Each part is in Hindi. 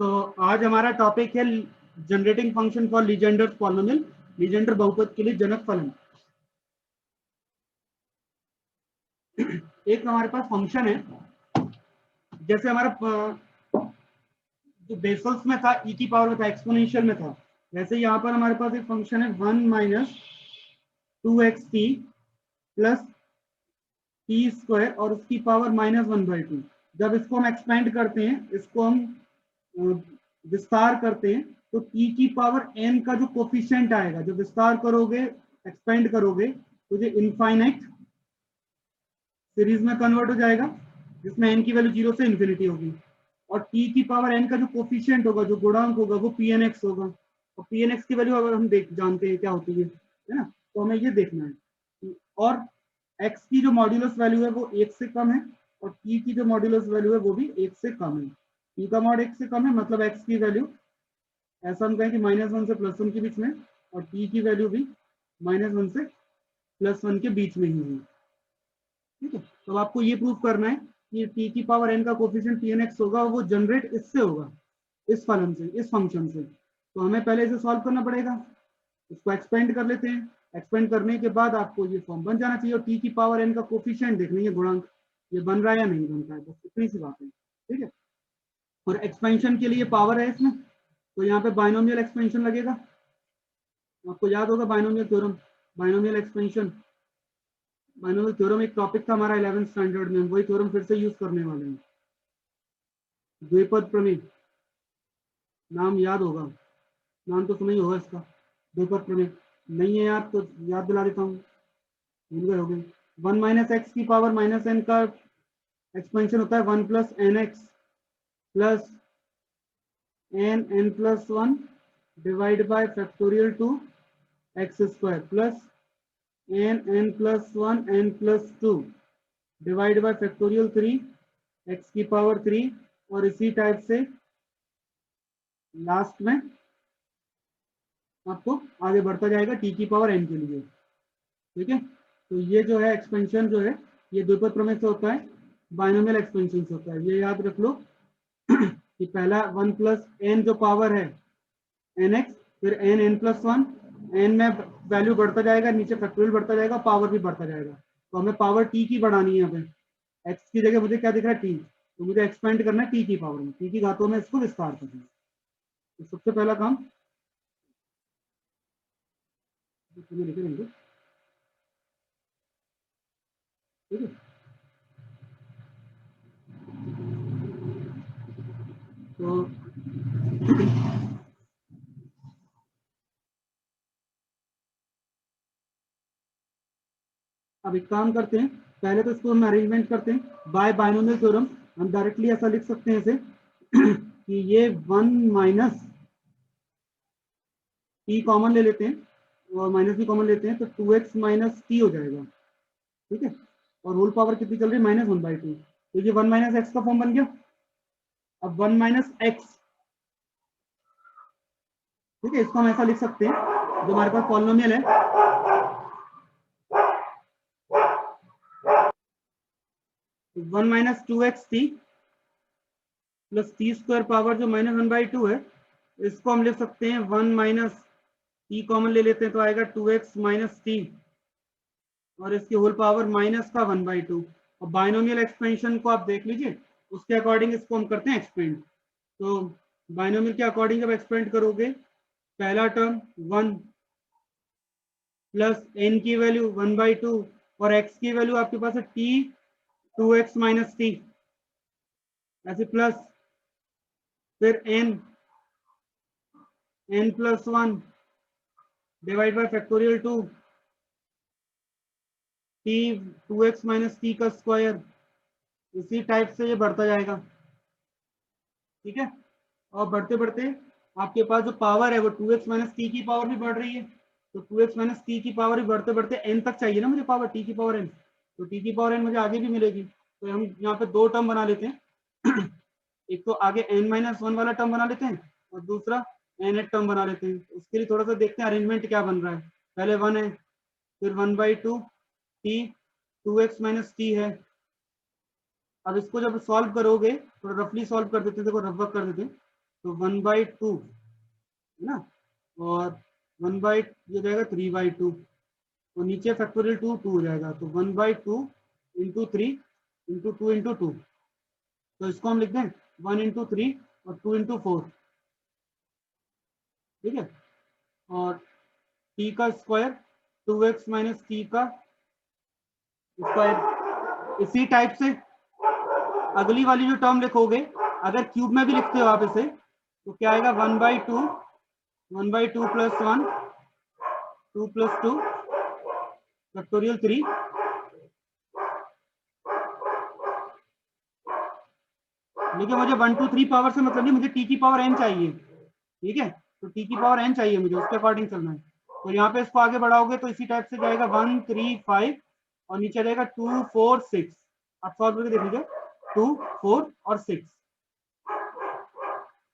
तो आज हमारा टॉपिक है generating function for Legender polynomial, Legender बहुपद के लिए जनक फलन। एक हमारे पास फंक्शन है, जैसे हमारा जो बेसल्स में था ई की पावर में था, एक्सपोनेंशियल में था, वैसे यहाँ पर हमारे पास एक फंक्शन है 1 minus 2xt plus T square और उसकी पावर -1/2। जब इसको हम एक्सपेंड करते हैं, इसको हम विस्तार करते हैं, तो t की पावर n का जो कोफिशिएंट आएगा, जो विस्तार करोगे एक्सपेंड करोगे तो ये इनफाइनाइट सीरीज में कन्वर्ट हो जाएगा, जिसमें n की वैल्यू 0 से इन्फिनिटी होगी। और t की पावर n का जो कोफिशिएंट होगा, जो गुणांक होगा, वो pnx होगा। और pnx की वैल्यू अगर हम जानते हैं क्या होती है ना, तो हमें ये देखना है। और x की जो मॉड्यूलस वैल्यू है वो 1 से कम है, और t की जो मॉड्यूलस वैल्यू है वो भी 1 से कम है। t का मॉड 1 से कम है, मतलब x की वैल्यू ऐसा हम कहें कि -1 से +1 के बीच में, और t की वैल्यू भी -1 से +1 के बीच में ही है। ठीक है, तो आपको ये प्रूव करना है कि t की पावर n का कोफिशिएंट pnx होगा, वो जनरेट इससे होगा, इस फलन से, इस फंक्शन से। तो हमें पहले इसे सॉल्व करना पड़ेगा। इसको एक्सपेंड कर लेते हैं। एक्सपेंड करने के बाद आपको ये फॉर्म बन जाना चाहिए, और t की पावर n का कोफिशिएंट देख लेंगे, गुणांक ये बन रहा है या नहीं बन रहा है, बस इतनी सी बात है। ठीक है, और एक्सपेंशन के लिए पावर है इसमें, तो यहाँ पे बाइनोमियल एक्सपेंशन लगेगा। आपको याद होगा binomial theorem, binomial expansion, binomial theorem एक टॉपिक था हमारा 11th स्टैंडर्ड में, वही थ्योरम फिर से यूज करने वाले हैं। द्विपद प्रमेय, नाम याद होगा, नाम तो सुना ही होगा इसका। द्विपद प्रमेय नहीं है याद तो याद दिला देता हूँ, भूल गए होंगे। 1 माइनस एक्स की पावर -n का एक्सपेंशन होता है 1 plus N X plus n+1 divide by factorial 2 X square plus n+1 n+2 divide by factorial 3 x की पावर 3, और इसी टाइप से लास्ट में आपको आगे बढ़ता जाएगा t की पावर n के लिए। ठीक है, तो ये जो है एक्सपेंशन जो है, ये द्विपद प्रमेय से होता है, बाइनोमियल एक्सपेंशन से होता है। ये याद रख लो कि पहला 1 प्लस n जो पावर है nx, फिर n+1, n में वैल्यू बढ़ता जाएगा, नीचे फैक्टोरियल बढ़ता जाएगा, पावर भी बढ़ता जाएगा। तो हमें पावर t की बढ़ानी है। यहाँ पे x की जगह मुझे क्या दिख रहा है, t, तो मुझे एक्सपेंड करना है t की पावर में, t की घातों में इसको विस्तार करना है। तो सबसे पहला काम लिखे रहेंगे। ठीक है, तो अब एक काम करते हैं, पहले तो इसको हम अरेंजमेंट करते हैं बाय बाइनोमियल थ्योरम। हम डायरेक्टली ऐसा लिख सकते हैं इसे कि ये 1 माइनस t कॉमन ले लेते हैं और माइनस भी कॉमन लेते हैं, तो 2x माइनस t हो जाएगा। ठीक है, और होल पावर कितनी चल रही है, -1/2, तो ये 1 माइनस एक्स का फॉर्म बन गया। अब 1 माइनस एक्स, ठीक है, इसको हम ऐसा लिख सकते हैं, जो हमारे पास पॉलिनोमियल है 1 minus 2xt plus T square power जो -1/2 है, इसको हम लिख सकते हैं 1 माइनस t कॉमन ले लेते हैं, तो आएगा 2x माइनस t, और इसकी होल पावर माइनस का 1/2। और बाइनोमियल एक्सपेंशन को आप देख लीजिए, उसके अकॉर्डिंग इसको हम करते हैं एक्सपेंड। तो बाइनोमियल के अकॉर्डिंग जब एक्सपेंड करोगे, पहला टर्म 1 प्लस n की वैल्यू 1/2, और x की वैल्यू आपके पास है t 2x माइनस t, ऐसे प्लस, फिर n+1 divide by factorial 2 t 2x minus t का स्क्वायर, इसी टाइप से ये बढ़ता जाएगा। ठीक है, और बढ़ते बढ़ते आपके पास जो पावर है वो 2x माइनस टी की पावर भी बढ़ रही है, तो 2x माइनस टी की पावर भी बढ़ते बढ़ते n तक चाहिए ना मुझे पावर, t की पावर n, तो t की पावर n मुझे आगे भी मिलेगी। तो हम यहाँ पे दो टर्म बना लेते हैं एक तो आगे n-1 वाला टर्म बना लेते हैं, और दूसरा n टर्म बना लेते हैं। उसके लिए थोड़ा सा देखते हैं अरेंजमेंट क्या बन रहा है। पहले 1 है, फिर 1/2 t 2x माइनस t है। अब इसको जब सॉल्व करोगे, थोड़ा रफली सॉल्व कर देते हैं, देखो रफ कर देते हैं, तो 1/2 है ना, और 1/, ये जाएगा 3/2, तो नीचे फैक्टोरियल 2 2 हो जाएगा, तो 1/2 इंटू 3 इंटू 2 इंटू 2, तो इसको हम लिख दें 1 इंटू 3 और 2 इंटू 4, ठीक है। और t का स्क्वायर 2x माइनस t का स्क्वायर। इसी टाइप से अगली वाली जो टर्म लिखोगे, अगर क्यूब में भी लिखते हो आप इसे, तो क्या आएगा 1/2 प्लस 1 2 प्लस 2 फैक्टोरियल 3, लेकिन मुझे 1 2 3 पावर से मतलब नहीं, मुझे t की पावर n चाहिए, ठीक है। तो t की पावर n चाहिए मुझे, उसके अकॉर्डिंग चलना है। तो यहाँ पे इसको आगे बढ़ाओगे तो इसी टाइप से जाएगा 1 3 5 और नीचे जाएगा 2 4 6। आप सॉल्व करके देख लीजिए, 2 4 और 6,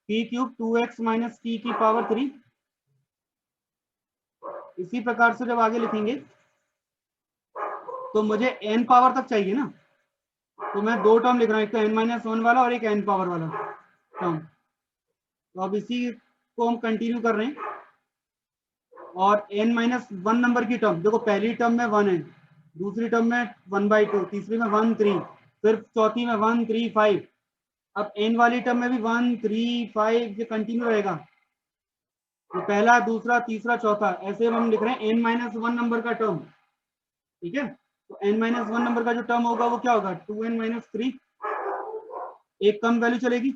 t cube 2x minus t की पावर 3। इसी प्रकार से जब आगे लिखेंगे तो मुझे n पावर तक चाहिए ना, तो मैं दो टर्म लिख रहा हूँ, एक तो n-1 वाला और एक n पावर वाला टर्म। तो अब इसी को हम कंटिन्यू कर रहे हैं, और n-1 नंबर की टर्म, देखो पहली टर्म में 1 है, दूसरी टर्म में 1/2, तीसरी में 1 3, फिर चौथी में 1 3 5। अब n वाली टर्म में भी 1 3 5 ये कंटिन्यू रहेगा, तो पहला दूसरा तीसरा चौथा ऐसे हम लिख रहे हैं n-1 नंबर का टर्म, ठीक है। तो n-1 नंबर का जो टर्म होगा वो क्या होगा 2n-3, एक कम वैल्यू चलेगी,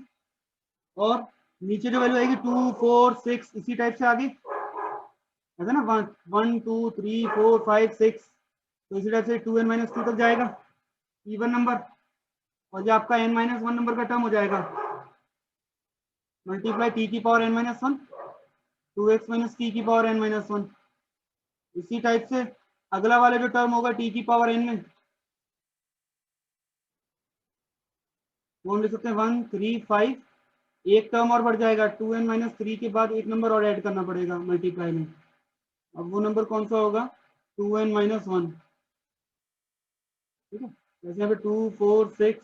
और नीचे जो वैल्यू आएगी 2 4 6 इसी टाइप से आगे, ऐसा ना 1 2 3 4 5 6, तो इसी टाइप से 2n-2 तक जाएगा इवन नंबर, और ये आपका n-1 नंबर का टर्म हो जाएगा मल्टीप्लाई t की power n-1 2x minus t की पावर n-1। इसी टाइप से अगला वाला जो टर्म होगा t की पावर n में, वो हम लिख सकते हैं 1 3 5, एक टर्म और बढ़ जाएगा, 2n-3 के बाद एक नंबर और ऐड करना पड़ेगा मल्टीप्लाई में। अब वो नंबर कौन सा होगा 2n-1, ठीक है। जैसे यहाँ पे 2 4 6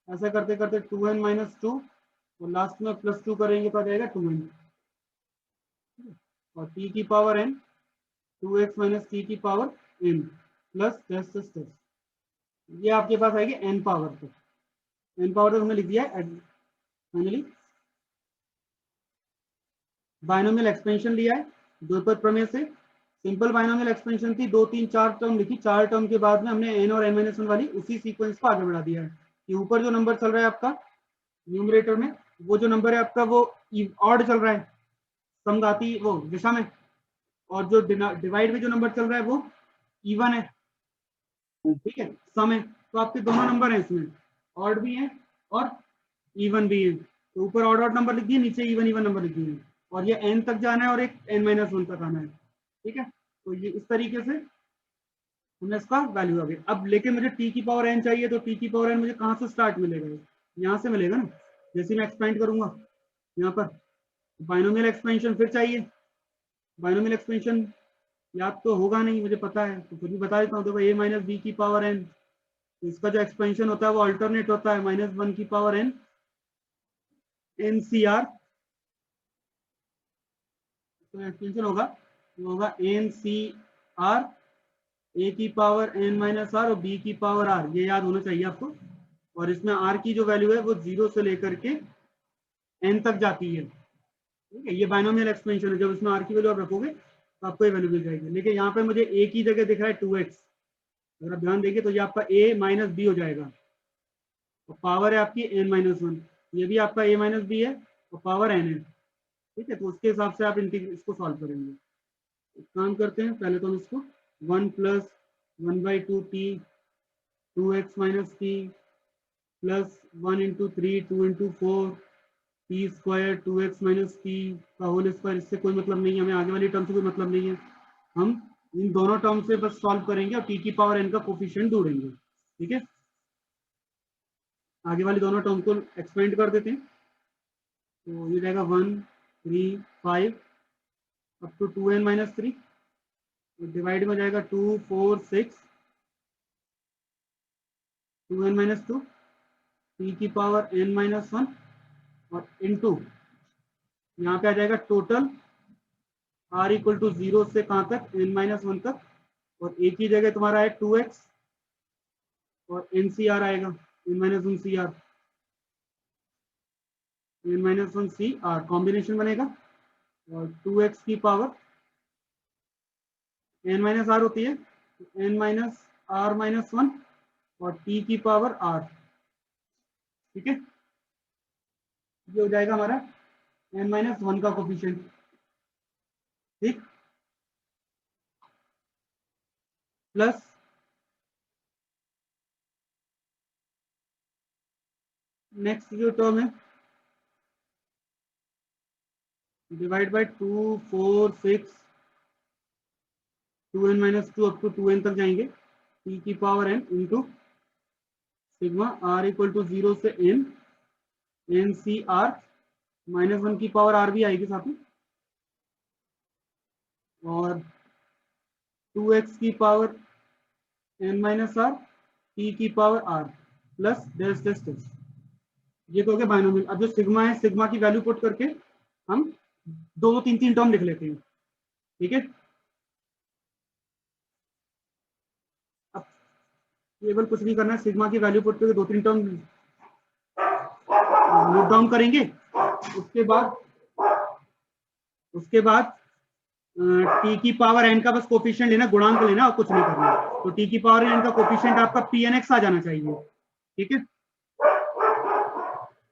ऐसा करते करते 2n-2 और लास्ट में +2 करेंगे तो आ जाएगा 2n, और t की power n 2x minus t की पावर n प्लस टेस्ट। ये आपके पास आएगी n पावर तक, n पावर तक हमने लिख दिया है। फाइनली बायनोमियल एक्सपेंशन लिया है द्विपद प्रमेय से। सिंपल बायनोमियल एक्सपेंशन थी, 2 3 4 टर्म लिखी, 4 टर्म के बाद में हमने n और n-1 वाली उसी सीक्वेंस को आगे बढ़ा दिया है कि ऊपर जो नंबर चल रहा है आपका न्यूमरेटर में, वो जो नंबर है आपका वो ऑड चल रहा है समघाती वो दिशा में, और जो डिवाइड में जो नंबर चल रहा है वो इवन है, ठीक है, सम है। तो आपके दोनों नंबर हैं इसमें, ऑड भी है और इवन भी है, तो ऊपर ऑड ऑड नंबर लिख दिए, नीचे इवन इवन नंबर लिख दिए, और ये n तक जाना है और एक n-1 तक आना है, ठीक है। तो ये इस तरीके से हमने इसका वैल्यू आ गया। अब लेके मुझे t की पावर n चाहिए, तो t की पावर n मुझे कहाँ से स्टार्ट मिलेगा, यहाँ से मिलेगा ना, जैसे मैं एक्सपेंड करूंगा यहाँ पर। बाइनोमियल एक्सपेंशन फिर चाहिए, बाइनोमियल एक्सपेंशन याद तो होगा नहीं मुझे पता है, तो फिर भी बता देता हूँ। देखो a माइनस बी की पावर n, तो इसका जो एक्सपेंशन होता है वो अल्टरनेट होता है -1 की पावर n NCR, तो एक्सपेंशन होगा वो होगा NCR a की पावर n-r और b की पावर r, ये याद होना चाहिए आपको। और इसमें r की जो वैल्यू है वो 0 से लेकर के n तक जाती है, ठीक है। ये बाइनोमियल एक्सपेंशन है, जब इसमें r की वैल्यू आप रखोगे तो आपको ये वैल्यू मिल जाएगी। लेकिन यहाँ पे मुझे a की जगह दिख रहा है 2x, अगर आप ध्यान देंगे तो ये आपका a माइनस बी हो जाएगा, और पावर है आपकी n-1, ये भी आपका a माइनस बी है और पावर n है, ठीक है। तो उसके हिसाब से आप इसको सॉल्व करेंगे। काम करते हैं, पहले तो हम इसको 1 plus 1/2 t 2x minus t plus 1 into 3 2 into 4 T square 2x minus T का होल स्क्वायर, इससे कोई मतलब नहीं है हमें, आगे वाली टर्म से कोई मतलब नहीं है। हम इन दोनों टर्म से बस सॉल्व करेंगे और टी की पावर n का कोफिशिएंट ढूंढेंगे, ठीक है। आगे वाली दोनों टर्म को एक्सपेंड कर देते हैं, तो ये जाएगा 1 3 5 अप टू 2n-3, डिवाइड में जाएगा 2 4 6 2n-2 टी की पावर n-1 और इनटू यहाँ पे आ जाएगा टोटल r इक्वल टू 0 से कहाँ तक, n-1 तक, और एक ही जगह तुम्हारा है 2x और ncr आएगा, n-1 cr, n-1 cr combination बनेगा, और 2x की पावर n-r होती है, n-r-1 और t की पावर r। ठीक है, ये हो जाएगा हमारा n-1 का कोफिशिएंट। ठीक, प्लस नेक्स्ट जो टर्म है divide by 2 4 6 2n-2 up to 2n तक जाएंगे, t की power n into sigma r equal to 0 से n सी r -1 की पावर r भी आएगी साथ में, और 2x की पावर n-r t की पावर r प्लस डेस डेस डेस। ये तो हो गया बाइनोमियल। अब जो सिग्मा है, सिग्मा की वैल्यू पुट करके हम दो तीन तीन टर्म लिख लेते हैं। ठीक है, अब केवल कुछ नहीं करना है, सिग्मा की वैल्यू पुट करके दो तीन टर्म नोट डाउन करेंगे। उसके बाद टी की पावर एन का बस कोफिशिएंट लेना, गुणांक लेना और कुछ नहीं करना। तो टी की पावर एन का कोफिशिएंट आपका पी एन एक्स आ जाना चाहिए। ठीक है,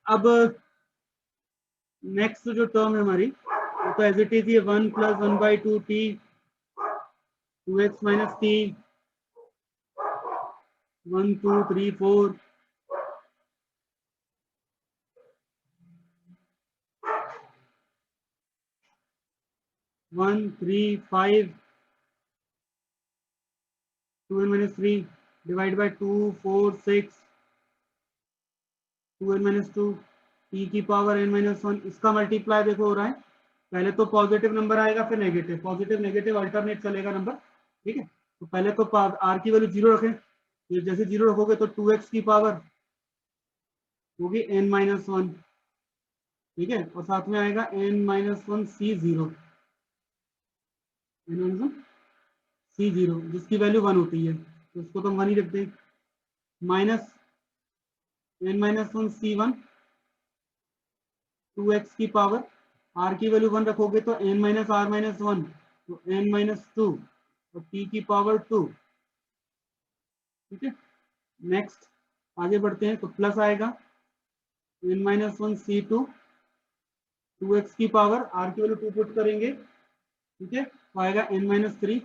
अब नेक्स्ट जो टर्म है हमारी, तो एज इट इज ये 1 + 1/2 t 2x - t 1 2 3 4 1 3 5 2n - 3 divide by 2 4 6 2n - 2 t की पावर n-1। इसका मल्टीप्लाई देखो हो रहा है, पहले तो पॉजिटिव नंबर आएगा फिर नेगेटिव, पॉजिटिव नेगेटिव अल्टरनेट चलेगा नंबर। ठीक है, तो पहले तो r की वैल्यू 0 रखें, तो जैसे 0 रखोगे तो 2x की पावर होगी n-1। ठीक है, और साथ में आएगा n-1 c0, n-1 c0 जिसकी वैल्यू 1 होती है, तो इसको तो हम 1 ही रखते हैं, माइनस n-1 c1 2x की पावर, r की वैल्यू 1 रखोगे तो n-r-1, तो n-2 और t की पावर 2। ठीक है, नेक्स्ट आगे बढ़ते हैं, तो प्लस आएगा n-1 c2 2x की पावर, r की वैल्यू 2 पुट करेंगे। ठीक है, तो आएगा n-3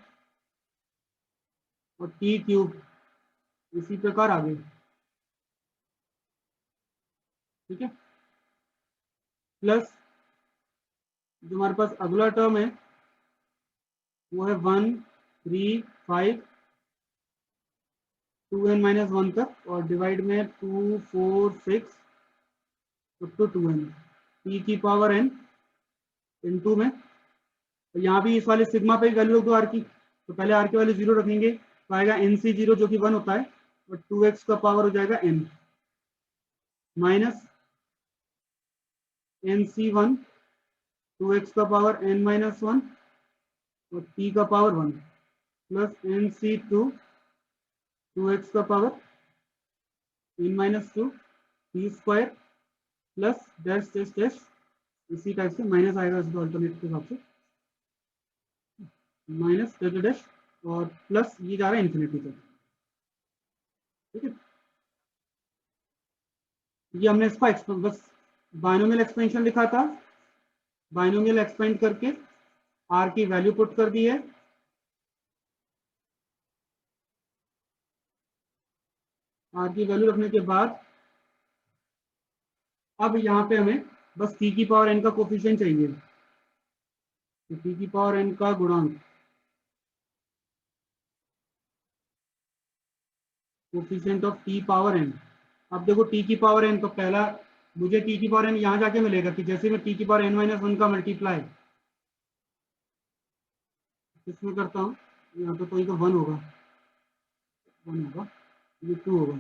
और t क्यूब, इसी प्रकार आगे। ठीक है, प्लस जो हमारे पास अगला टर्म है वो है 1 3 5 2n-1 तक, और डिवाइड में 2 4 6 अप टू 2n t की पावर n इनटू में, तो यहाँ भी इस वाले सिग्मा पे वैल्यू रख दो r की, तो पहले r की वैल्यू 0 रखेंगे, तो आएगा nc0 जो कि 1 होता है, और 2x का पावर हो जाएगा n माइनस nc1 2x का पावर n-1 और t का पावर 1 प्लस nc2 2x का power n-2 t square plus dash dash dash, इसी टाइप से माइनस आएगा इसका अल्टरनेट के हिसाब से, माइनस डैश डैश और प्लस ये जा रहा है इन्फिनिटी तक। ठीक है, ये हमने इसका बस बाइनोमियल एक्सपेंशन लिखा था, बाइनोमियल एक्सपेंड करके r की वैल्यू पुट कर दी है। r की वैल्यू रखने के बाद अब यहाँ पे हमें बस t की पावर n का कोफिशिएंट चाहिए, तो t की पावर n का गुणांक, coefficient of t power n। अब देखो t की पावर n, तो पहला मुझे t की पावर n यहाँ जाके मिलेगा कि जैसे मैं t की पावर n-1 का मल्टीप्लाई इसमें करता हूँ, यहाँ पे तो ये तो 1 होगा, 1 होगा, ये 2 होगा,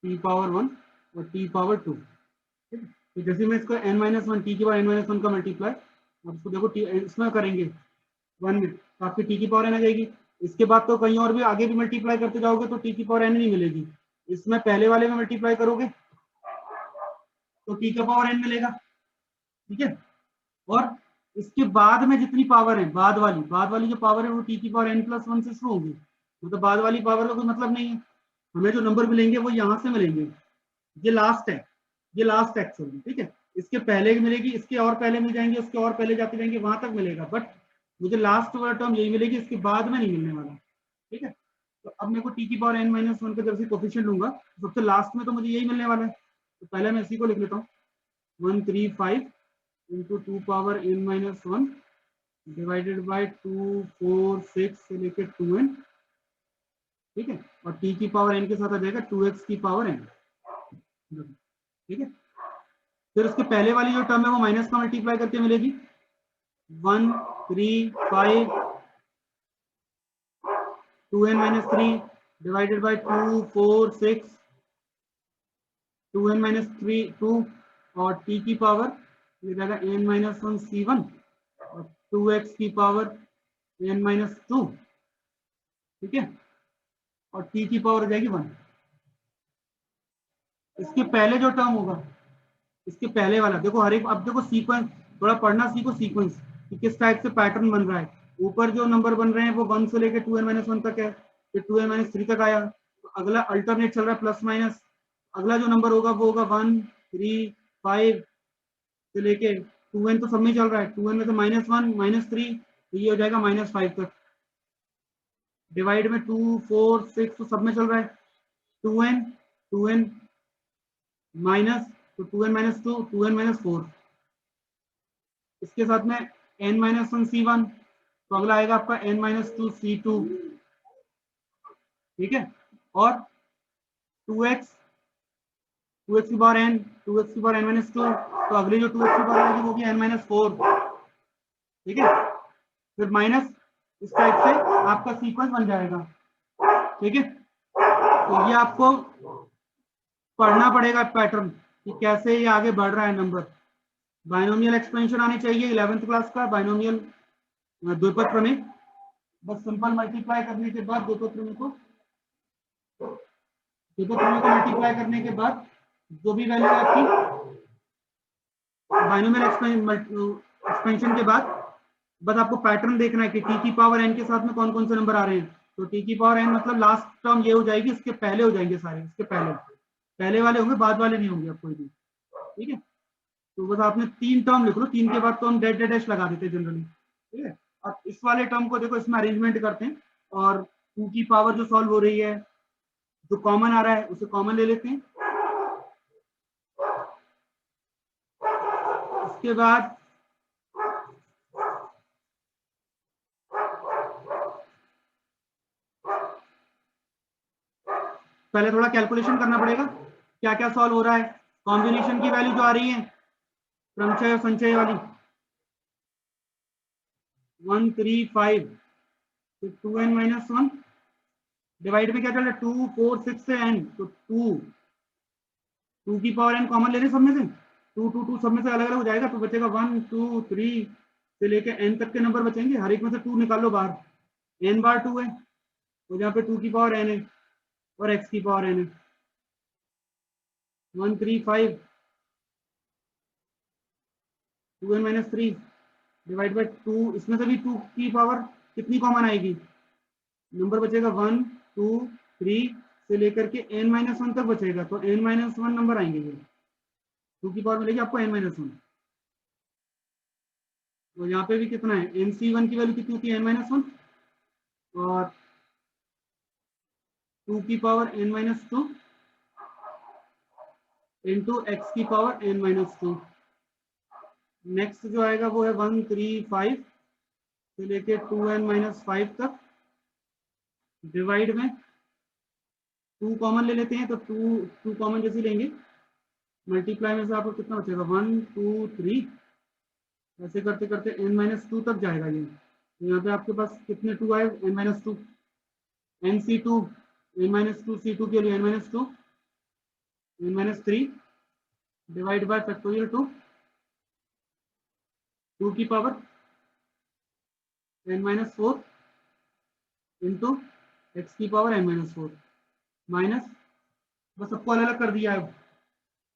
t पावर 1 और t पावर 2। ठीक है, तो जैसे मैं इसको n-1 t की पावर n-1 का मल्टीप्लाई, अब इसको देखो इसमें करेंगे 1 में, तो आपकी t की पावर n आ जाएगी। इसके बाद तो कहीं और भी आगे भी मल्टीप्लाई करते जाओगे तो t की पावर n नहीं मिलेगी। इसमें पहले वाले में मल्टीप्लाई करोगे तो t का पावर n मिलेगा, ठीक है। और इसके बाद में जितनी पावर है, बाद वाली जो पावर है वो t की पावर n+1 से शुरू होगी। मतलब बाद वाली पावर का कोई मतलब नहीं है, हमें जो नंबर मिलेंगे वो यहाँ से मिलेंगे। ये लास्ट है, ये लास्ट एक्चुअली, ठीक है। इसके पहले मिलेगी, इसके और पहले मिल जाएंगे, उसके और पहले जाते जाएंगे, वहां तक मिलेगा, बट मुझे लास्ट वाला टर्म यही मिलेगी, इसके बाद में नहीं मिलने वाला, ठीक है। तो अब मेरे को t की पावर n-1 का जब से कोफिशिएंट लूंगा तो सबसे लास्ट में तो मुझे यही मिलने वाला है। तो पहले मैं इसी को लिख लेता हूँ, 135 into 2 power n-1 divided by 2 4 6 से लेकर 2n, ठीक है। और t की पावर n के साथ आ जाएगा 2x की पावर n, ठीक है। फिर उसके पहले वाली जो टर्म है वो माइनस का मल्टीप्लाई करके मिलेगी, 1 3 5 2n-3 डिवाइडेड बाई 2 4 6 2n-3 2, और t की पावर ये जाएगा n-1 c1 और 2x की पावर n-2, ठीक है। और t की पावर हो जाएगी 1। इसके पहले जो टर्म होगा, इसके पहले वाला देखो, हर एक, अब देखो सीक्वेंस थोड़ा पढ़ना सीखो, सीक्वेंस कि किस टाइप से पैटर्न बन रहा है। ऊपर जो नंबर बन रहे हैं वो 1 से लेकर 2n-1 तक है, फिर 2n-3 तक आया, तो अगला अल्टरनेट चल रहा है प्लस माइनस। अगला जो नंबर होगा वो होगा 1 3 5 से लेके 2n, तो सब में चल रहा है, 2n में से -1 -3, तो ये हो जाएगा -5 तक, डिवाइड में 2 4 6, तो सब में चल रहा है 2n माइनस, तो 2n-2 2n-4, इसके साथ में n-1 c1, तो अगला आएगा आपका n-2 c2, ठीक है। और 2x की पावर n, 2x की पावर n-2, तो अगली जो 2x की पावर आएगी वो भी n-4, ठीक है। फिर माइनस, इस टाइप से आपका सीक्वेंस बन जाएगा, ठीक है। तो ये आपको पढ़ना पड़ेगा पैटर्न कि कैसे ये आगे बढ़ रहा है नंबर। बाइनोमियल एक्सपेंशन आनी चाहिए 11th क्लास का, बाइनोमियल द्विपद प्रमेय, बस सिंपल मल्टीप्लाई करने के बाद द्विपद प्रमेय को मल्टीप्लाई करने के बाद जो भी वैल्यू आपकी बाइनोमियल एक्सपेंशन के बाद, बस आपको पैटर्न देखना है कि t की पावर n के साथ में कौन कौन से नंबर आ रहे हैं। तो t की पावर n मतलब लास्ट टर्म ये हो जाएगी, इसके पहले हो जाएंगे सारे, इसके पहले वाले होंगे, बाद वाले नहीं होंगे अब कोई भी, ठीक है। तो बस आपने 3 टर्म लिख लो, 3 के बाद तो हम डेड डैश लगा देते हैं जनरली, ठीक है। अब इस वाले टर्म को देखो, इसमें अरेंजमेंट करते हैं, और 2 की पावर जो सॉल्व हो रही है, जो कॉमन आ रहा है उसे कॉमन ले लेते हैं। उसके बाद पहले थोड़ा कैलकुलेशन करना पड़ेगा क्या क्या सॉल्व हो रहा है। कॉम्बिनेशन की वैल्यू जो आ रही है क्रमशः और संचय वाली 1 3 5, तो 2n-1 डिवाइड में क्या चल रहा है 2 4 6 से n, तो 2 की पावर n कॉमन ले रहे सब में से, 2 2 2 सब में से अलग अलग हो जाएगा, तो बचेगा 1 2 3 से लेके n तक के नंबर बचेंगे, हर एक में से 2 निकाल लो बाहर, n बार 2 है, तो जहाँ पे 2 की पावर n है और x की पावर n है, 1 3 5 2n-3 डिवाइड बाई 2, इसमें से भी 2 की पावर कितनी कॉमन आएगी, नंबर बचेगा 1 2 3 से लेकर के n-1 तक बचेगा, तो n-1 नंबर आएंगे, ये 2 की पावर मिलेगी आपको n-1। तो यहाँ पे भी कितना है, nc1 की वैल्यू कितनी होती है n-1, और 2 की पावर n-2 इंटू x की पावर n-2। नेक्स्ट जो आएगा वो है 1 3 5 से लेके 2n-5 तक, डिवाइड में 2 कॉमन ले लेते हैं, तो 2 कॉमन जैसे लेंगे, मल्टीप्लाई में से आपको कितना बचेगा 1 2 3, ऐसे करते करते n-2 तक जाएगा ये। तो यहाँ पे आपके पास कितने 2 आए, n-2, nc2 n-2 c2 के लिए n-2 n-3 divide by factorial 2 की पावर n-4 इंटू एक्स की पावर n-4 माइनस, बस सबको अलग अलग कर दिया है,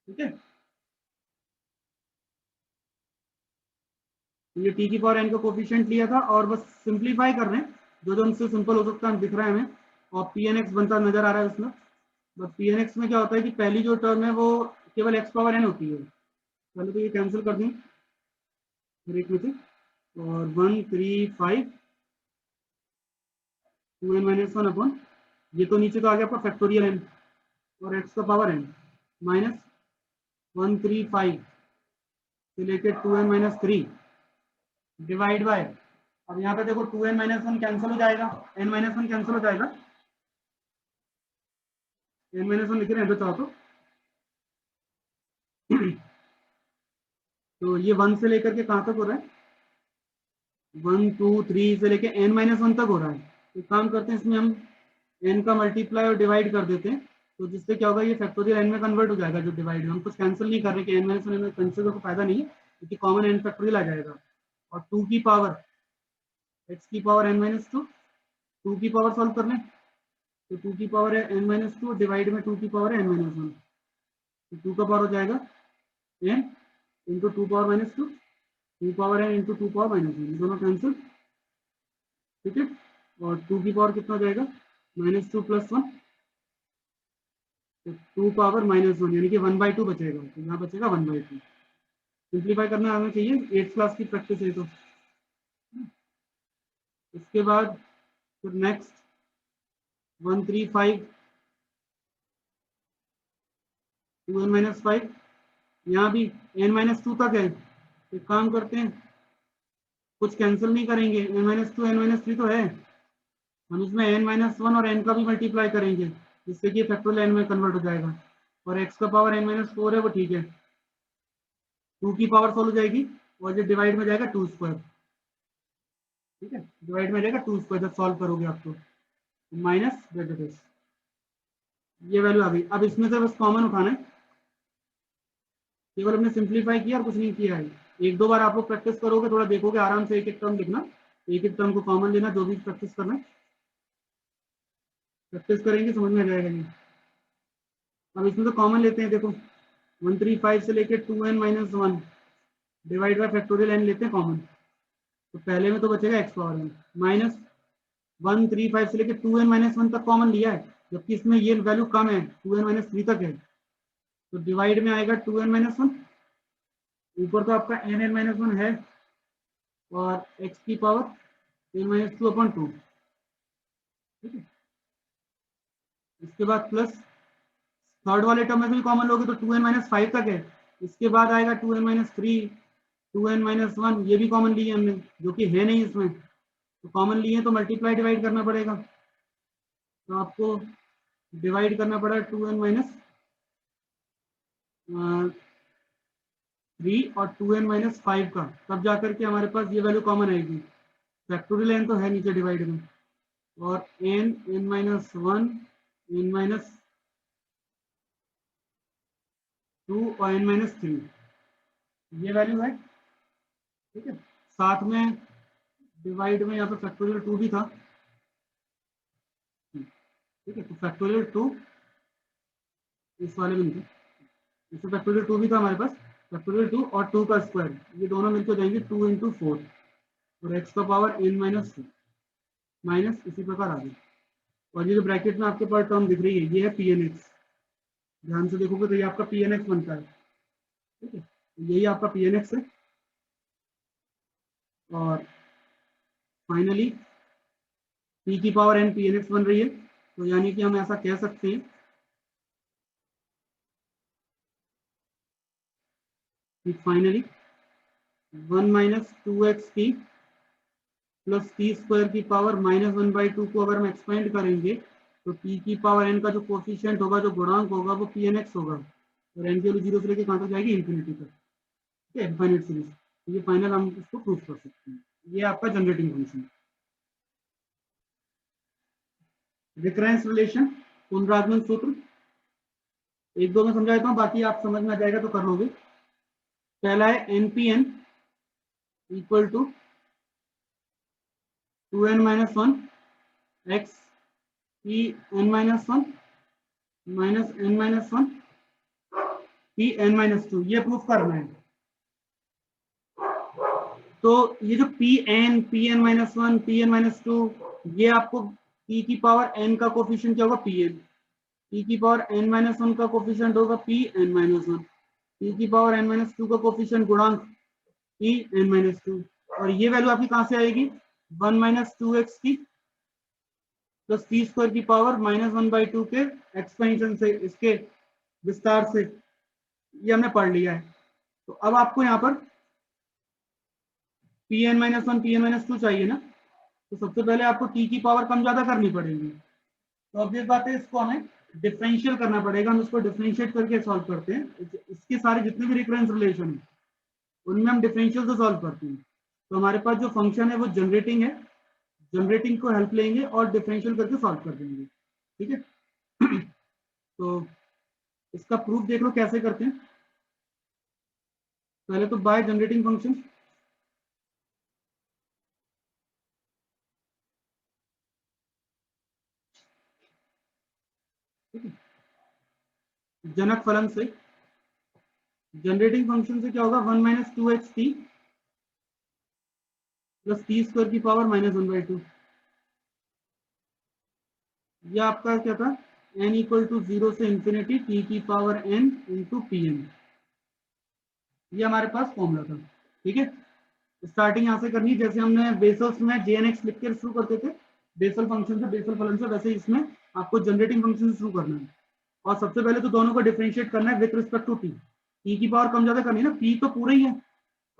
ठीक है। ये टी की पावर n का कोफिशिएंट लिया था और बस सिंप्लीफाई कर रहे हैं, जो जो उनसे सिंपल हो सकता है दिख रहा है हमें, और पी एन एक्स बनता नजर आ रहा है उसमें। बस पी एन एक्स में क्या होता है कि पहली जो टर्म है वो केवल एक्स पावर n होती है। पहले तो ये कैंसिल कर दें हर एक में से, और 1 3 5 2n-1 अपॉन, ये तो नीचे तो आ गया आपका फैक्टोरियल n और x का पावर n माइनस 1 3 5 से लेके 2n-3 डिवाइड बाय, अब यहाँ पे देखो 2n-1 कैंसिल हो जाएगा, n-1 कैंसिल हो जाएगा, n-1 लिख रहे हैं तो चाहो तो ये 1 से लेकर के कहाँ तक हो रहा है, 1 2 3 से लेके n-1 तक हो रहा है। तो काम करते हैं, इसमें हम n का मल्टीप्लाई और डिवाइड कर देते हैं, तो जिससे क्या होगा, ये फैक्टोरियल n में कन्वर्ट हो जाएगा। जो डिवाइड हम कुछ कैंसिल नहीं कर रहे कि n-1 में कैंसिल का फायदा नहीं है, क्योंकि कॉमन n फैक्टोरियल आ जाएगा। और 2 की पावर x की पावर n-2, 2 की पावर सॉल्व कर लें तो 2 की पावर है n-2 डिवाइड में 2 की पावर है n-1, तो 2 का पावर हो जाएगा n into 2 power -2, 2 power n into 2 power -1, दोनों कैंसिल, ठीक है। और 2 की पावर कितना हो जाएगा, -2 + 1, तो 2 पावर -1 यानी कि 1/2 बचेगा, तो यहाँ बचेगा 1/2। सिंप्लीफाई करना हमें चाहिए, 8th क्लास की प्रैक्टिस है तो। इसके बाद फिर नेक्स्ट 1 3 5 2n-5, यहाँ भी n-2 तक है। एक काम करते हैं, कुछ कैंसिल नहीं करेंगे, n-2 n-3 तो है, हम इसमें n-1 और n का भी मल्टीप्लाई करेंगे, जिससे कि फैक्टोरियल n में कन्वर्ट हो जाएगा। और x का पावर n-4 है वो ठीक है, 2 की पावर सॉल्व हो जाएगी और जो डिवाइड में जाएगा 2 स्क्वायर, ठीक है, डिवाइड में जाएगा 2 स्क्वायर जब सॉल्व करोगे आप तो, माइनस ब्रैकेट, ये वैल्यू आ गई। अब इसमें से बस कॉमन उठाना है, केवल हमने सिंप्लीफाई किया और कुछ नहीं किया है। एक दो बार आप लोग प्रैक्टिस करोगे, थोड़ा देखोगे आराम से, एक एक टर्म लिखना, एक एक टर्म को कॉमन लेना, जो भी प्रैक्टिस करना, प्रैक्टिस करेंगे समझ में आ जाएगा। नहीं, अब इसमें तो कॉमन लेते हैं, देखो 1 3 5 से लेके 2n-1 divide by factorial n लेते हैं कॉमन, तो पहले में तो बचेगा x पावर n माइनस 1 3 5 से लेके 2n-1 तक कॉमन लिया है, जबकि इसमें ये वैल्यू कम है, 2n-3 तक है, तो डिवाइड में आएगा 2n-1, ऊपर तो आपका n-1 है और x की पावर n-2/2, ठीक है। इसके बाद प्लस थर्ड वाले टर्म में भी कॉमन लोगे तो 2n-5 तक है, इसके बाद आएगा 2n-3 2n-1, ये भी कॉमन लिए हमने, जो कि है नहीं इसमें, तो कॉमन लिए तो मल्टीप्लाई डिवाइड करना पड़ेगा, तो आपको डिवाइड करना पड़ा 2n-3 और 2n-5 का, तब जाकर के हमारे पास ये वैल्यू कॉमन आएगी। फैक्टोरियल n तो है नीचे डिवाइड में, और n-1 n-2 और n-3 ये वैल्यू है, ठीक है। साथ में डिवाइड में यहाँ पे फैक्टोरियल 2 भी था, ठीक है, तो फैक्टोरियल 2 इस वाले में नहीं था, इसमें फैक्टोरियल 2 भी था हमारे पास, फैक्टोरियल 2 और 2 का स्क्वायर, ये दोनों मिलकर जाएंगे 2 × 4 और x का पावर n-2 माइनस इसी प्रकार आगे। और ये जो ब्रैकेट में आपके पास टर्म दिख रही है, ये है पी एन एक्स, ध्यान से देखोगे तो ये आपका पी एन एक्स बनता है, ठीक है, यही आपका पी एन एक्स है। और फाइनली p की power n P N X बन रही है, तो यानी कि हम ऐसा कह सकते हैं कि finally 1 - 2x plus T square की पावर -1/2 को अगर हम एक्सपेंड करेंगे तो t की पावर n का जो कोफिशिएंट होगा, जो गुणांक होगा, वो पी एन एक्स होगा, और n की वैल्यू 0 से लेकर कहाँ तक जाएगी, इन्फिनिटी तक, ठीक है, इनफाइनाइट सीरीज। ये फाइनल हम इसको प्रूव कर सकते हैं, ये आपका जनरेटिंग फंक्शन। रिकरेंस रिलेशन, पुनरागमन सूत्र, एक दो में समझा देता हूँ, बाकी आप समझ में आ जाएगा तो कर लोगे। पहला है N P N equal to 2n minus one X P N minus one minus N minus one P N minus two, ये प्रूफ करना है। तो ये जो P N minus one P N minus two, ये आपको पी की पावर एन का कोफिशिएंट क्या होगा, पी एन। पी की पावर एन माइनस वन का कोफिशिएंट होगा पी एन माइनस वन। पी की पावर एन माइनस टू का कोफिशिएंट गुणांक पी एन माइनस टू। और ये वैल्यू आपकी कहां से आएगी, 1 माइनस टू एक्स की प्लस टी स्क्वायर की power minus one by two के एक्सपेंशन से, इसके विस्तार से। ये हमने पढ़ लिया है। तो अब आपको यहाँ पर P N minus one P N minus two चाहिए ना, तो सबसे पहले आपको टी की पावर कम ज्यादा करनी पड़ेगी। तो अब ये बात है, इसको हमें डिफरेंशियल करना पड़ेगा। हम इसको डिफरेंशिएट करके सॉल्व करते हैं। इसके सारे जितने भी रिकरेंस रिलेशन है उनमें हम डिफरेंशियल से सॉल्व करते हैं। तो हमारे पास जो फंक्शन है वो जनरेटिंग है, जनरेटिंग को हेल्प लेंगे और डिफरेंशियल करके सॉल्व कर देंगे। ठीक है। तो इसका प्रूफ देख लो कैसे करते हैं। पहले तो बाय जनरेटिंग फंक्शन, जनक फलन से। जनरेटिंग फंक्शन से क्या होगा, 1 minus two x T plus T square की power minus one by two. ये आपका क्या था, n इक्वल टू जीरो से इंफिनिटी टी की power n into P N. ये हमारे पास फॉर्मूला था। ठीक है, स्टार्टिंग यहां से करनी है, जैसे हमने बेसल्स में जे एन एक्स लिख के शुरू करते थे, बेसल फंक्शन से, बेसल फलन से, वैसे इसमें आपको जनरेटिंग फंक्शन से शुरू करना है। और सबसे पहले तो दोनों को डिफरेंशिएट करना है with respect to T. T की पावर कम ज्यादा करनी है ना, पी तो पूरा ही है,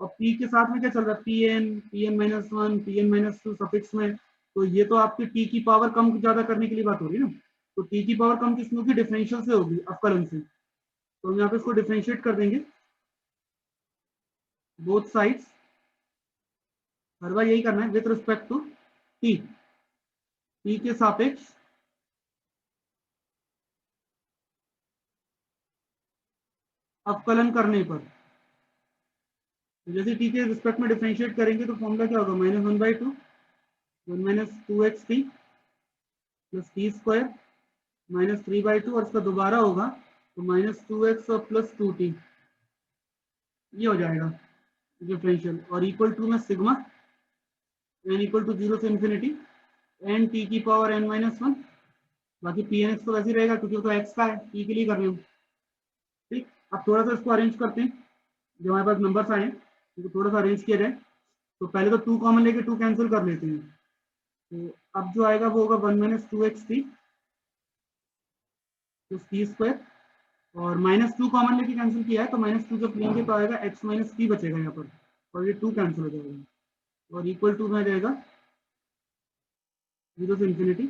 और पी के साथ में क्या चल रहा है, P N minus one P N minus two suffix में। तो ये तो आपकी टी की पावर कम ज्यादा करने के लिए बात हो रही है ना। तो टी की पावर कम किसमें होगी, डिफरेंशियल से होगी, अवकलन से। तो हम यहाँ पे इसको डिफरेंशिएट कर देंगे बोथ साइड्स। हर बार यही करना है with respect to T, T के सापेक्ष अवकलन करने पर। जैसे टी के रिस्पेक्ट में डिफरेंशिएट करेंगे तो फॉर्मूला क्या होगा, minus one by two, one minus two x T plus T square minus three by two, और इसका दोबारा होगा तो माइनस टू एक्स और प्लस टू टी, ये हो जाएगा डिफरेंशियल। और इक्वल टू में sigma N equal to zero से इंफिनिटी एन टी की पावर एन माइनस वन। बाकी पी एन एक्स तो वैसे ही रहेगा क्योंकि वो तो एक्स का है, टी के लिए कर रहे हो। ठीक, अब थोड़ा सा इसको अरेंज करते हैं, जो हमारे पास नंबर्स आए तो थोड़ा सा अरेंज किया जाए। तो पहले तो टू कॉमन लेके टू कैंसिल कर लेते हैं। तो अब जो आएगा वो होगा one minus two x T plus T square, और माइनस टू कॉमन लेके कैंसिल किया है तो माइनस टू जब लेंगे तो आएगा एक्स माइनस टी बचेगा यहाँ पर, और ये टू कैंसिल हो जाएगा। और इक्वल टू में आ जाएगा जीरो से इंफिनिटी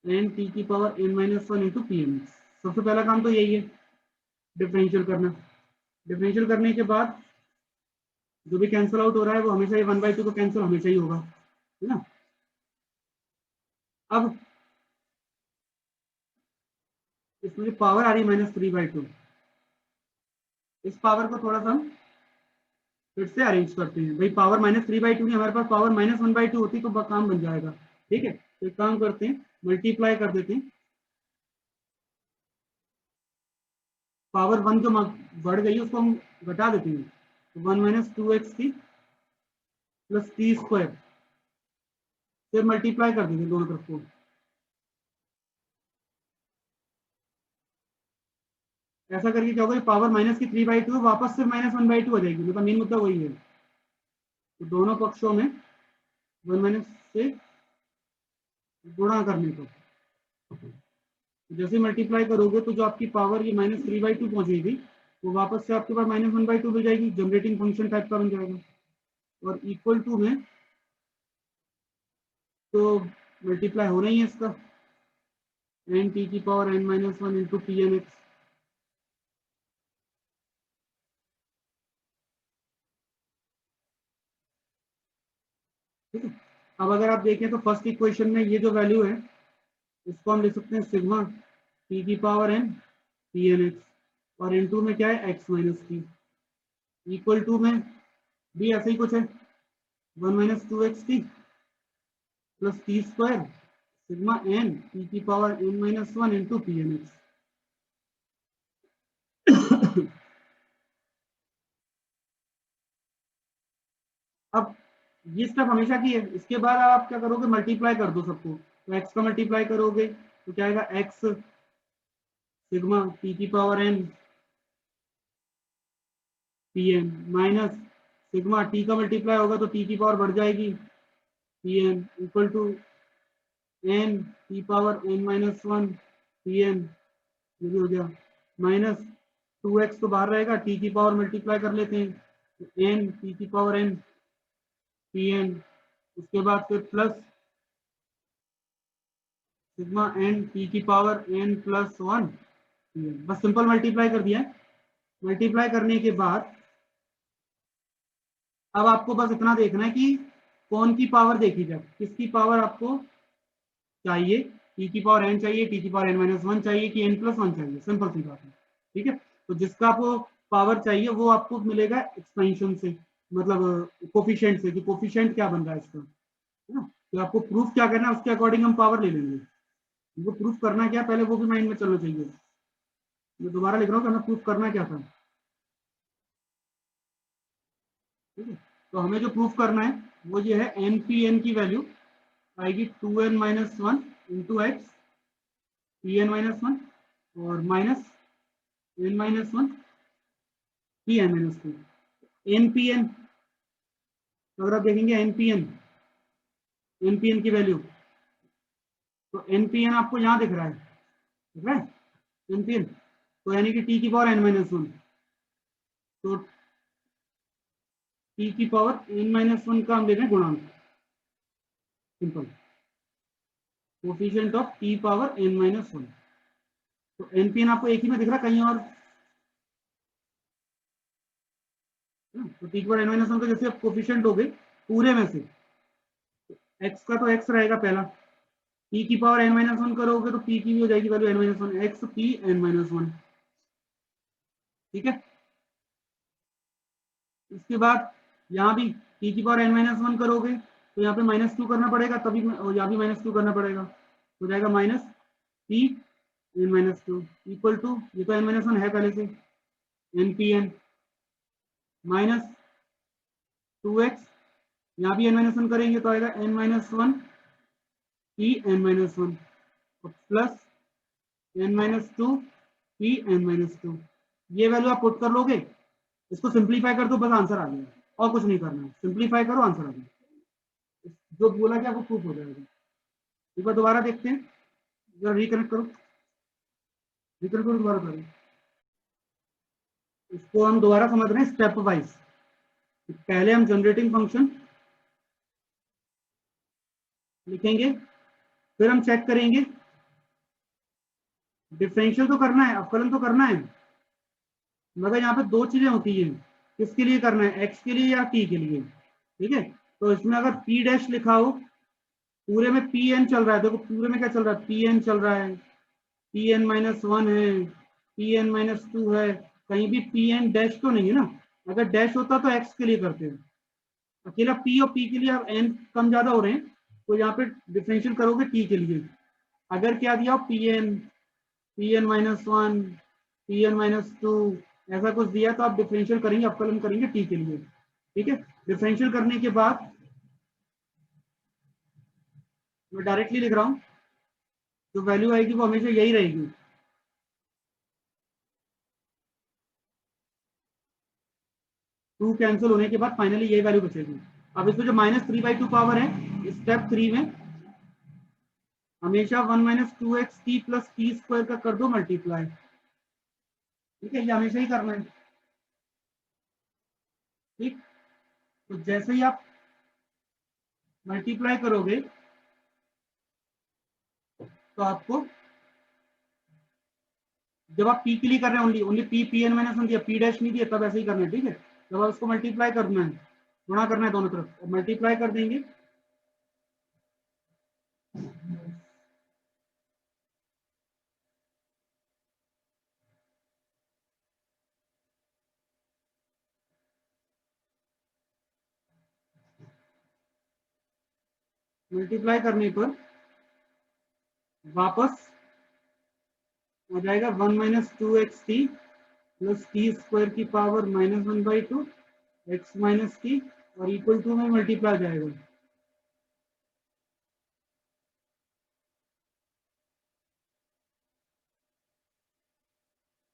एन टी की power N minus one into P N. सबसे पहला काम तो यही है, डिफरेंशियल करना। डिफरेंशियल करने के बाद जो भी कैंसिल आउट हो रहा है वो हमेशा ही वन बाई टू को कैंसिल हमेशा ही होगा, है ना। अब इसमें पावर आ रही है माइनस थ्री बाई टू, इस पावर को थोड़ा सा हम फिर से अरेंज करते हैं। भाई power minus three by two नहीं, हमारे पास power minus one by two होती तो काम बन जाएगा। ठीक है, तो एक काम करते हैं, मल्टीप्लाई कर देते हैं। पावर वन जो बढ़ गई उसको हम घटा देते हैं, वन माइनस टू एक्स की प्लस टी स्क्वायर, फिर मल्टीप्लाई कर देते हैं दोनों तरफ को। ऐसा करके क्या होगा, पावर माइनस की थ्री बाई टू वापस से माइनस वन बाई टू हो जाएगी, मतलब मेन मुद्दा वही है। तो दोनों पक्षों में वन माइनस से गुणा करने को जैसे मल्टीप्लाई करोगे तो जो आपकी पावर ये माइनस थ्री बाई टू पहुंचेगी वो वापस से आपके पास माइनस वन बाई टू मिल जाएगी, जनरेटिंग फंक्शन टाइप का बन जाएगा। और इक्वल टू में तो मल्टीप्लाई हो रही है इसका एन टी की power N minus one into P N X. ठीक है, अब अगर आप देखें तो फर्स्ट इक्वेशन में ये जो वैल्यू है इसको हम लिख सकते हैं सिग्मा टी की power N P N x, और इनटू में क्या है x minus t, equal to में भी ऐसे ही कुछ है 1 minus two x T plus T square sigma n T की power N minus one into P N x. अब ये स्टेप हमेशा की है। इसके बाद आप क्या करोगे, मल्टीप्लाई कर दो सबको, तो एक्स का मल्टीप्लाई करोगे तो क्या आएगा एक्स सिग्मा टी की power N P N minus sigma T का मल्टीप्लाई होगा तो टी की पावर बढ़ जाएगी P N equal to N T power N minus one P N, ये भी हो गया माइनस 2x तो बाहर रहेगा, टी की पावर मल्टीप्लाई कर लेते हैं तो एन टी की पावर एन पी एन, उसके बाद फिर प्लस सिग्मा एन टी की पावर एन प्लस वन, बस सिंपल मल्टीप्लाई कर दिया है। मल्टीप्लाई करने के बाद अब आपको बस इतना देखना है कि कौन की पावर देखी जाए, किसकी पावर आपको चाहिए, टी की पावर एन चाहिए, टी की पावर एन माइनस वन चाहिए कि एन प्लस वन चाहिए, सिंपल सी बात है। ठीक है, तो जिसका आपको पावर चाहिए वो आपको मिलेगा एक्सपेंशन से, मतलब कोफिशिएंट से, कि कोफिशिएंट क्या बन रहा है इसका, है ना। तो आपको प्रूफ क्या करना है उसके अकॉर्डिंग हम पावर ले लेंगे। वो प्रूफ करना क्या पहले वो भी माइंड में चलना चाहिए। मैं दोबारा लिख रहा हूँ कि हमें प्रूफ करना क्या था। ठीक है, तो हमें जो प्रूफ करना है वो ये है एन पी एन की वैल्यू आएगी 2n minus one into x P N minus one और minus N minus one P N minus two. N P n अगर आप देखेंगे एन पी एन की वैल्यू, तो एन पी एन आपको यहाँ दिख रहा है, ठीक है एन पी एन, तो यानी कि टी की पावर एन माइनस वन, तो टी की पावर एन माइनस वन का हम ले रहे हैं गुणांक, simple coefficient of T power N minus one. तो एन पी एन आपको एक ही में दिख रहा है कहीं और, तो टी की पावर एन माइनस वन का जैसे आप कोफिशिएंट हो गए पूरे में से, एक्स का तो एक्स रहेगा पहला, पी की पावर एन माइनस वन करोगे तो पी की भी हो जाएगी value N minus one, X P N minus one. ठीक है, इसके बाद यहाँ भी टी की पावर एन माइनस वन करोगे तो यहाँ पे माइनस टू करना पड़ेगा, तभी यहाँ भी माइनस टू करना पड़ेगा, हो जाएगा minus P N minus two equal two, ये तो एन माइनस वन है पहले से, n P N minus two x, यहाँ भी एन माइनस वन करेंगे तो आएगा n minus one P N minus one plus n minus two P N minus two. ये वैल्यू आप पुट कर लोगे, इसको सिंप्लीफाई कर दो, बस आंसर आ जाएगा, और कुछ नहीं करना है, सिंप्लीफाई करो आंसर आ जाएगा, जो बोला गया वो प्रूफ हो जाएगा। एक बार दोबारा देखते हैं, जरा रिकनेक्ट करो, रिकनेक्ट करो दोबारा करो, इसको हम दोबारा समझ रहे हैं स्टेप वाइज। पहले हम जनरेटिंग फंक्शन लिखेंगे, फिर हम चेक करेंगे, डिफरेंशियल तो करना है, अवकलन तो करना है, मगर यहाँ पे दो चीजें होती हैं, किसके लिए करना है, एक्स के लिए या टी के लिए। ठीक है, तो इसमें अगर पी डैश लिखा हो, पूरे में पी एन चल रहा है, देखो पूरे में क्या चल रहा है, पी एन चल रहा है, पी एन माइनस वन है, पी एन माइनस टू है, कहीं भी पी एन डैश तो नहीं है ना, अगर डैश होता तो एक्स के लिए करते हैं, अकेला पी और पी के लिए अब एन कम ज्यादा हो रहे हैं, तो यहाँ पे डिफरेंशियल करोगे टी के लिए, अगर क्या दिया P N minus one P N minus two ऐसा कुछ दिया तो आप डिफरेंशियल करेंगे, अवकलन करेंगे टी के लिए। ठीक है, डिफरेंशियल करने के बाद मैं डायरेक्टली लिख रहा हूँ, जो वैल्यू आएगी वो हमेशा यही रहेगी, टू कैंसिल होने के बाद फाइनली यही वैल्यू बचेगी। अब इसमें जो minus three by to power है, स्टेप थ्री में हमेशा one minus two x T plus T square का कर दो मल्टीप्लाई। ठीक है, ये हमेशा ही करना है। ठीक, तो जैसे ही आप मल्टीप्लाई करोगे तो आपको, जब आप पी के लिए कर रहे हैं only only P P N minus one दिया, पी डैश नहीं दिया, तब ऐसे ही करना है। ठीक है, जब आप उसको मल्टीप्लाई करना है, गुणा करना है दोनों तरफ, मल्टीप्लाई कर देंगे मल्टीप्लाई करने पर वापस आ जाएगा 1 minus 2xt plus T square की पावर -1/2 x माइनस टी और इक्वल टू में मल्टीप्लाई जाएगा।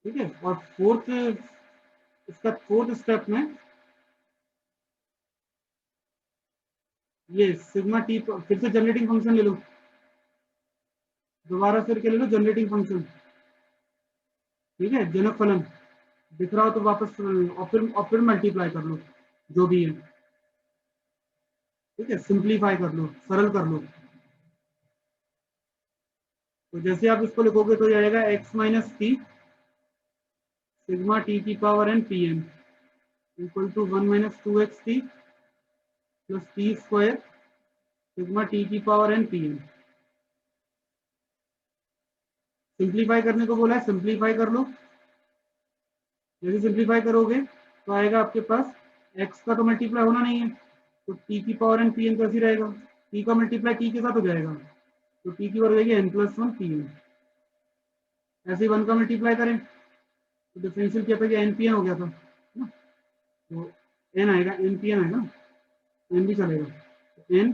ठीक है, और इसका फोर्थ स्टेप में ये सिग्मा टी फिर से जनरेटिंग फंक्शन ले लो, दोबारा फिर क्या ले लो, जनरेटिंग फंक्शन। ठीक है, जनक फलन दिख रहा हो तो वापस और फिर मल्टीप्लाई कर लो जो भी है। ठीक है, सिंप्लीफाई कर लो, सरल कर लो। तो जैसे आप इसको लिखोगे तो जाएगा x minus t sigma T की power n P N equal to 1 minus 2xt plus T square sigma T की power n P n. Simplify करने को बोला है, सिंप्लीफाई कर लो। जैसे सिंप्लीफाई करोगे तो आएगा आपके पास x का तो मल्टीप्लाई होना नहीं है, तो t की पावर n पी एन कैसी रहेगा, t का मल्टीप्लाई t के साथ हो जाएगा, तो t की पावर हो जाएगी n+1 पी एन। ऐसे ही 1 का मल्टीप्लाई करें तो डिफरेंशियल क्या था कि एन पी एन हो गया था ना, तो एन आएगा, एन पी एन आएगा, एन भी चलेगा, तो एन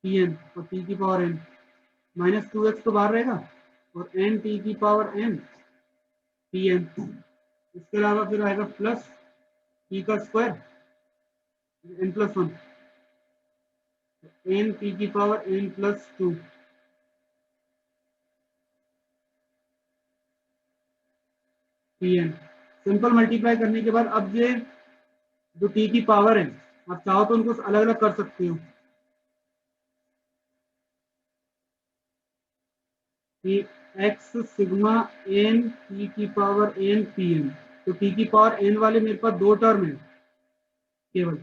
पी एन और टी की पावर एन -2x तो बाहर रहेगा और एन टी की पावर एन पी एन। इसके अलावा फिर आएगा प्लस टी का स्क्वायर n+1 एन टी की power n+2 P n. Simple multiply करने के बाद अब ये जो टी की पावर है आप चाहो तो उनको अलग अलग कर सकते हो कि x सिग्मा n टी की पावर n पी एन। तो टी की पावर n वाले मेरे पास दो टर्म है, केवल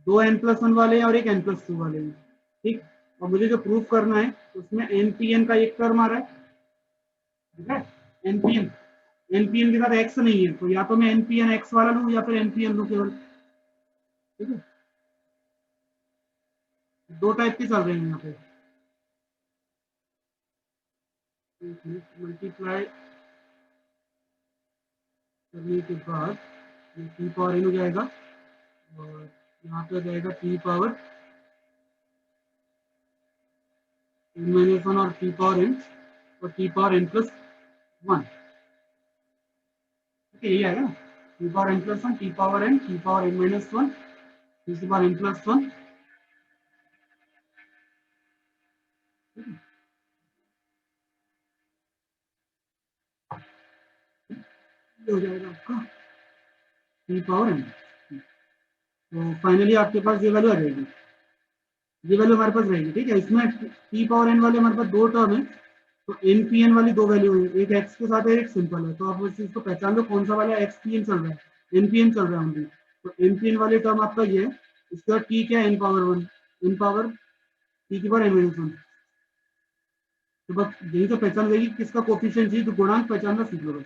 दो n+1 वाले हैं और एक n+2 वाले हैं। ठीक, और मुझे जो प्रूफ करना है उसमें एन पी एन का एक टर्म आ रहा है। ठीक है, एनपीएन एनपीएन के साथ x नहीं है, तो या तो मैं एनपीएन x वाला लूं या फिर एनपीएन लूं केवल। ठीक है, दो टाइप के चल रहे हैं यहाँ पे। मल्टीप्लाई करने के बाद टी पावर एन हो जाएगा और यहाँ पे जाएगा टी पावर n-1 और टी पावर एन और टी पावर n+1। ठीक है, यही आएगा ना, T power n+1 T power n T power n-1 T power n+1। हो जाएगा आपका टी पावर n। तो फाइनली आपके पास ये वैल्यू आ जाएगी, ये वैल्यू हमारे पास रहेगी। ठीक है, इसमें टी पावर एन वाले हमारे पास दो टर्म है, तो एन पी एन वाली दो वैल्यू है, एक एक्स के साथ है एक सिंपल है, तो आप उस चीज को पहचान लो कौन सा वाला एक्स पी एन चल रहा है, एन पी एन चल रहा है ओनली। तो एन पी एन वाले टर्म आपका ये है, इसके बाद टी क्या है n power 1 n power t की पावर n-1। तो बस यही तो पहचान गई किसका कोफिशिएंट चाहिए, तो गुणांक पहचानना सीख लो, बस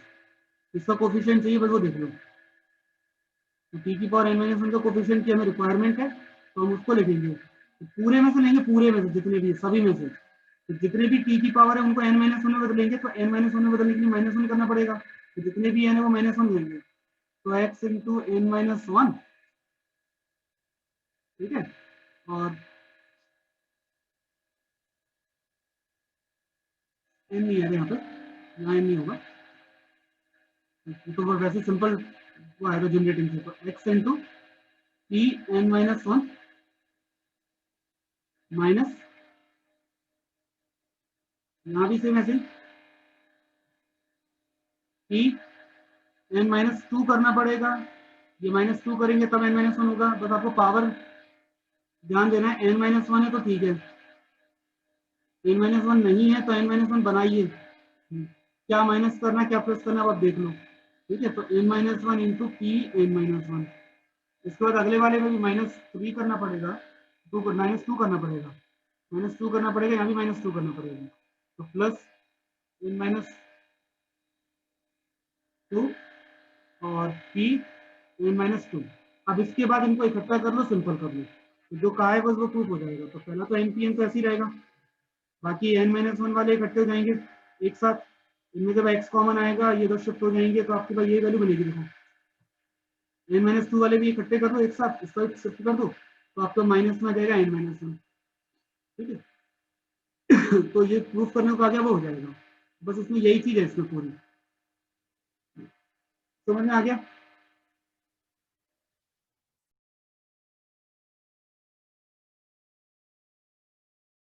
किसका कोफिशिएंट चाहिए बस वो देख लो। तो टी की पावर n-1 का कोफिशिएंट की हमें रिक्वायरमेंट है, तो हम उसको लिखेंगे, तो पूरे में से लेंगे, पूरे में से जितने भी सभी में से, तो जितने भी टी की पावर है उनको n-1 में बदलेंगे, तो n-1 में बदलने के लिए -1 करना पड़ेगा, तो जितने भी n है वो -1 लेंगे, तो x इंटू n-1। ठीक है, और n नहीं है यहाँ पे, यहाँ n नहीं होगा, तो वो वैसे सिंपल वो आएगा जनरेटिंग से, तो x into P n-1 minus, यहाँ भी सेम ऐसे पी n-2 करना पड़ेगा, ये -2 करेंगे तब n-1 होगा, बस आपको पावर ध्यान देना है, n-1 है तो ठीक है, n-1 नहीं है तो n-1 बनाइए, क्या माइनस करना क्या प्लस करना आप देख लो। ठीक है, तो n-1 इंटू पी n-1, इसके बाद अगले वाले में भी -3 करना पड़ेगा, -2 करना पड़ेगा, -2 करना पड़ेगा, यहाँ भी -2 करना पड़ेगा, तो प्लस n-2 और p n-2। अब इसके बाद इनको इकट्ठा कर लो, सिंपल कर लो, जो कहा है बस वो प्रूफ हो जाएगा। तो पहला तो एन पी एन तो ऐसे ही रहेगा, बाकी एन माइनस वन वाले इकट्ठे हो जाएंगे एक साथ, इनमें जब एक्स कॉमन आएगा ये दो शिफ्ट हो जाएंगे, तो आपके पास ये वैल्यू बनेगी। देखो एन माइनस टू वाले भी इकट्ठे कर दो एक साथ, इसका शिफ्ट कर दो तो आपका माइनस में आ जाएगा एन माइनस वन। ठीक है तो ये प्रूफ करने को आ गया, वो हो जाएगा। बस इसमें यही चीज है इसमें पूरी, समझ में आ गया।